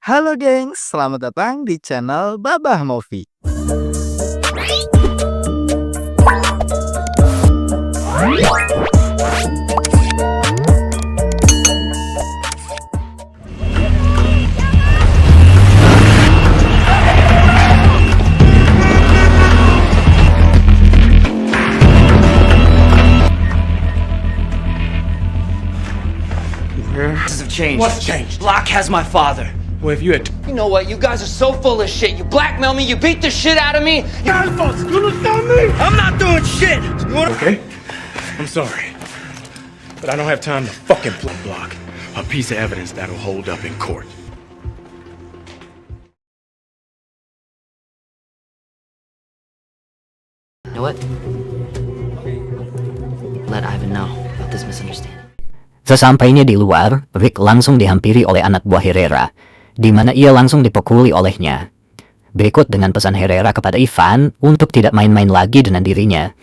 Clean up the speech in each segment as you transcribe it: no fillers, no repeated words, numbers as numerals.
Halo gengs, selamat datang di channel Babah Movie. Things have changed. What's changed? Block has my father. Well, if you had You know what? You guys are so full of shit. You blackmail me. You beat the shit out of me. you understand me? I'm not doing shit. Okay, I'm sorry, but I don't have time to fucking play block a piece of evidence that'll hold up in court. You know what? Let Ivan know about this misunderstanding. Sesampainya di luar, Rick langsung dihampiri oleh anak buah Herrera, di mana ia langsung dipukuli olehnya. Berikut dengan pesan Herrera kepada Ivan untuk tidak main-main lagi dengan dirinya.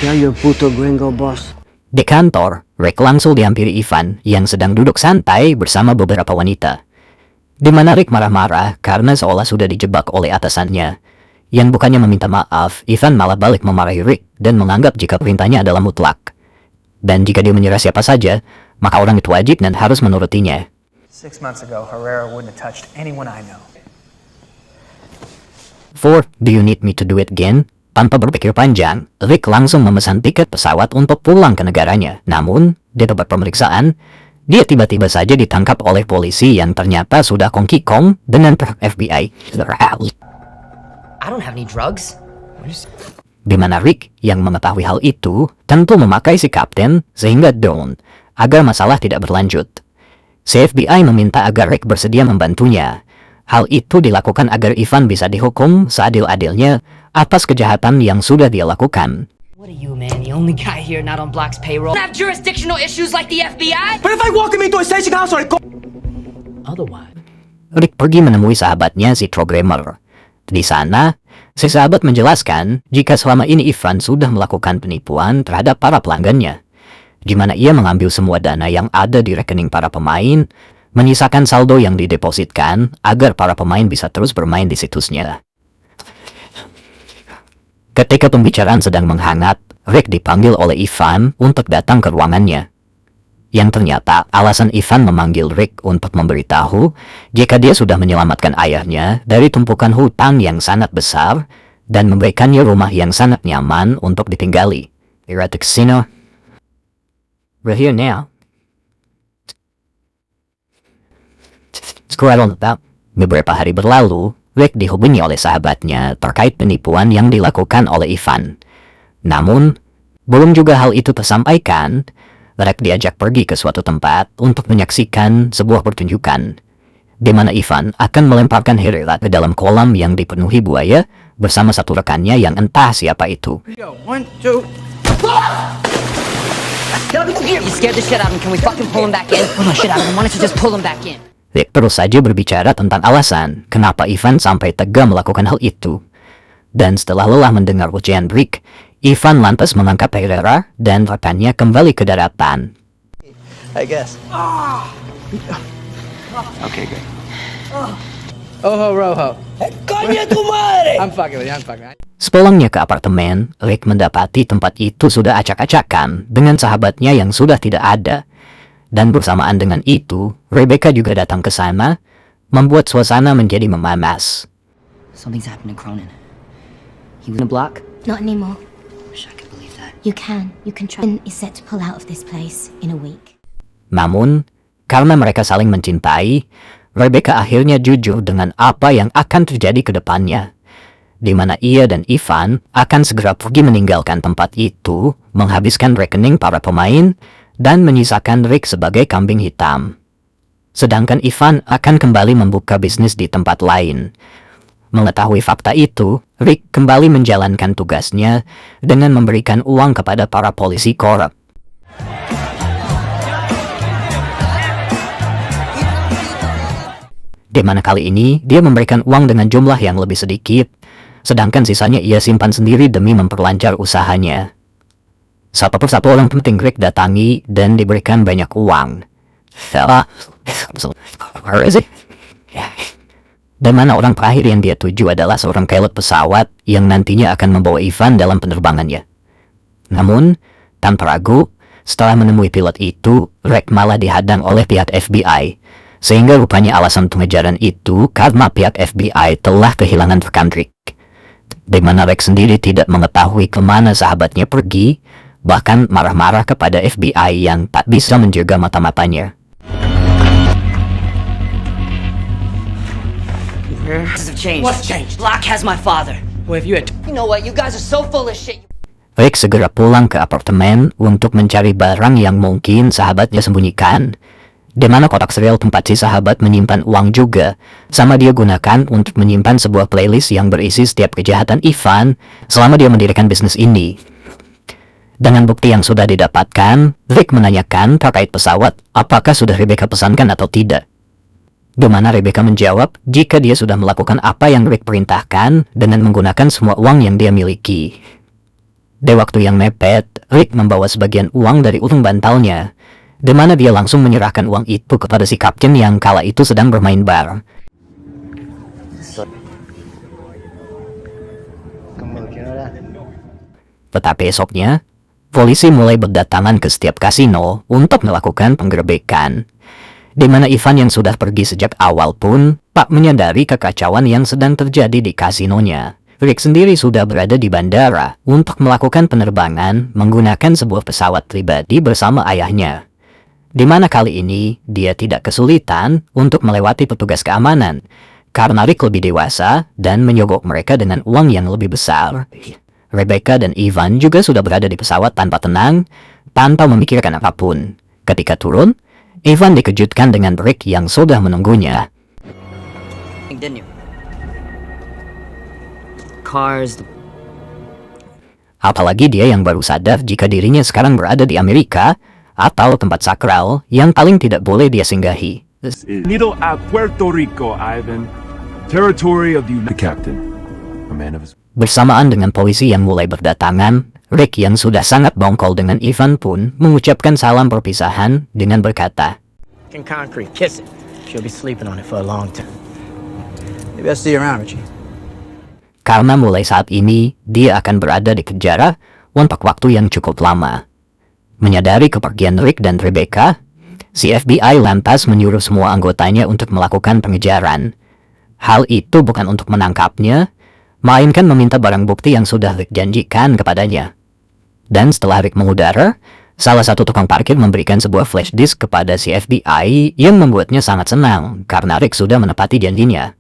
Ya yo puto gringo boss. Di kantor, Rick langsung dihampiri Ivan yang sedang duduk santai bersama beberapa wanita. Di mana Rick marah-marah karena seolah sudah dijebak oleh atasannya. Yang bukannya meminta maaf, Ivan malah balik memarahi Rick dan menganggap jika perintahnya adalah mutlak. Dan jika dia menyerah siapa saja, maka orang itu wajib dan harus menurutinya. 6 months ago, Herrera wouldn't have touched anyone I know. 4. Do you need me to do it again? Tanpa berpikir panjang, Rick langsung memesan tiket pesawat untuk pulang ke negaranya. Namun, di tempat pemeriksaan, dia tiba-tiba saja ditangkap oleh polisi yang ternyata sudah kongki kong dengan pihak FBI. I don't have any drugs. Di mana Rick yang mengetahui hal itu tentu memakai si kapten sehingga down agar masalah tidak berlanjut. Si FBI meminta agar Rick bersedia membantunya. Hal itu dilakukan agar Ivan bisa dihukum seadil-adilnya atas kejahatan yang sudah dia lakukan. What are you, man? The only guy here not on Block's payroll. Have jurisdictional issues like the FBI? But if I walk him into a station house or I go... Otherwise, Rick pergi menemui sahabatnya si programmer. Di sana, si sahabat menjelaskan jika selama ini Ivan sudah melakukan penipuan terhadap para pelanggannya, di mana ia mengambil semua dana yang ada di rekening para pemain, menyisakan saldo yang didepositkan agar para pemain bisa terus bermain di situsnya. Ketika pembicaraan sedang menghangat, Rick dipanggil oleh Ivan untuk datang ke ruangannya. Yang ternyata alasan Ivan memanggil Rick untuk memberitahu jika dia sudah menyelamatkan ayahnya dari tumpukan hutang yang sangat besar dan memberikannya rumah yang sangat nyaman untuk ditinggali. We're at the casino. We're here now. Scroll about. Beberapa hari berlalu, Rick dihubungi oleh sahabatnya terkait penipuan yang dilakukan oleh Ivan. Namun, belum juga hal itu tersampaikan, Rick diajak pergi ke suatu tempat untuk menyaksikan sebuah pertunjukan, di mana Ivan akan melemparkan Herrera ke dalam kolam yang dipenuhi buaya bersama satu rekannya yang entah siapa itu. Yo, 1, 2. you scared the shit out of him. Can we fucking pull him back in? Pull the shit out of him. Why don't you just pull him back in? Rick terus saja berbicara tentang alasan kenapa Ivan sampai tega melakukan hal itu. Dan setelah lelah mendengar ujian Rick, Ivan lantas mengangkat Herrera dan rekannya kembali ke daratan. I guess. Okay, good. Oh, Rojo. I'm fucking with you, Sepulangnya ke apartemen, Rick mendapati tempat itu sudah acak-acakan dengan sahabatnya yang sudah tidak ada. Dan bersamaan dengan itu, Rebecca juga datang ke sana, membuat suasana menjadi memanas. Something's happened to Cronin. He was in a block? Not anymore. Wish I could believe that. You can. You can try. Is set to pull out of this place in a week. Namun, karena mereka saling mencintai, Rebecca akhirnya jujur dengan apa yang akan terjadi ke depannya, di mana ia dan Ivan akan segera pergi meninggalkan tempat itu, menghabiskan rekening para pemain, dan menyisakan Rick sebagai kambing hitam. Sedangkan Ivan akan kembali membuka bisnis di tempat lain. Mengetahui fakta itu, Rick kembali menjalankan tugasnya dengan memberikan uang kepada para polisi korup. Di mana kali ini, dia memberikan uang dengan jumlah yang lebih sedikit, sedangkan sisanya ia simpan sendiri demi memperlancar usahanya. Satu persatu orang penting Rick datangi dan diberikan banyak uang. Where is it? Dan mana orang terakhir yang dia tuju adalah seorang pilot pesawat yang nantinya akan membawa Ivan dalam penerbangannya. Namun, tanpa ragu, setelah menemui pilot itu, Rick malah dihadang oleh pihak FBI. Sehingga rupanya alasan pengejaran itu karena pihak FBI telah kehilangan rekan Rick. Di mana Rick sendiri tidak mengetahui kemana sahabatnya pergi, bahkan marah-marah kepada FBI yang tak bisa menjaga mata-matanya. Things have changed. What's changed? Block has my father. Well, if you had You know what? You guys are so full of shit. Rick segera pulang ke apartemen untuk mencari barang yang mungkin sahabatnya sembunyikan. Di mana kotak serial tempat si sahabat menyimpan uang juga, sama dia gunakan untuk menyimpan sebuah playlist yang berisi setiap kejahatan Ivan selama dia mendirikan bisnis ini. Dengan bukti yang sudah didapatkan, Rick menanyakan terkait pesawat apakah sudah Rebecca pesankan atau tidak. Di mana Rebecca menjawab jika dia sudah melakukan apa yang Rick perintahkan dengan menggunakan semua uang yang dia miliki. Di waktu yang mepet, Rick membawa sebagian uang dari utung bantalnya, di mana dia langsung menyerahkan uang itu kepada si kapten yang kala itu sedang bermain bar. Tetapi esoknya, polisi mulai berdatangan ke setiap kasino untuk melakukan penggerebekan. Di mana Ivan yang sudah pergi sejak awal pun tak menyadari kekacauan yang sedang terjadi di kasinonya. Rick sendiri sudah berada di bandara untuk melakukan penerbangan menggunakan sebuah pesawat pribadi bersama ayahnya. Di mana kali ini dia tidak kesulitan untuk melewati petugas keamanan karena Rick lebih dewasa dan menyogok mereka dengan uang yang lebih besar. Rebecca dan Ivan juga sudah berada di pesawat tanpa tenang, tanpa memikirkan apapun. Ketika turun, Ivan dikejutkan dengan Rick yang sudah menunggunya. Didn't you? Cars. Apalagi dia yang baru sadar jika dirinya sekarang berada di Amerika atau tempat sakral yang paling tidak boleh dia singgahi. Needle at Puerto Rico, Ivan. Territory of the Captain. A man of his... Bersamaan dengan polisi yang mulai berdatangan, Rick yang sudah sangat bongkol dengan Ivan pun mengucapkan salam perpisahan dengan berkata, in concrete, kiss it. She'll be sleeping on it for a long time. Maybe I'll see you around, Richie. karena mulai saat ini dia akan berada di penjara untuk waktu yang cukup lama. Menyadari kepergian Rick dan Rebecca, si FBI lantas menyuruh semua anggotanya untuk melakukan pengejaran. Hal itu bukan untuk menangkapnya, melainkan meminta barang bukti yang sudah Rick janjikan kepadanya. Dan setelah Rick mengudara, salah satu tukang parkir memberikan sebuah flash disk kepada si FBI yang membuatnya sangat senang karena Rick sudah menepati janjinya.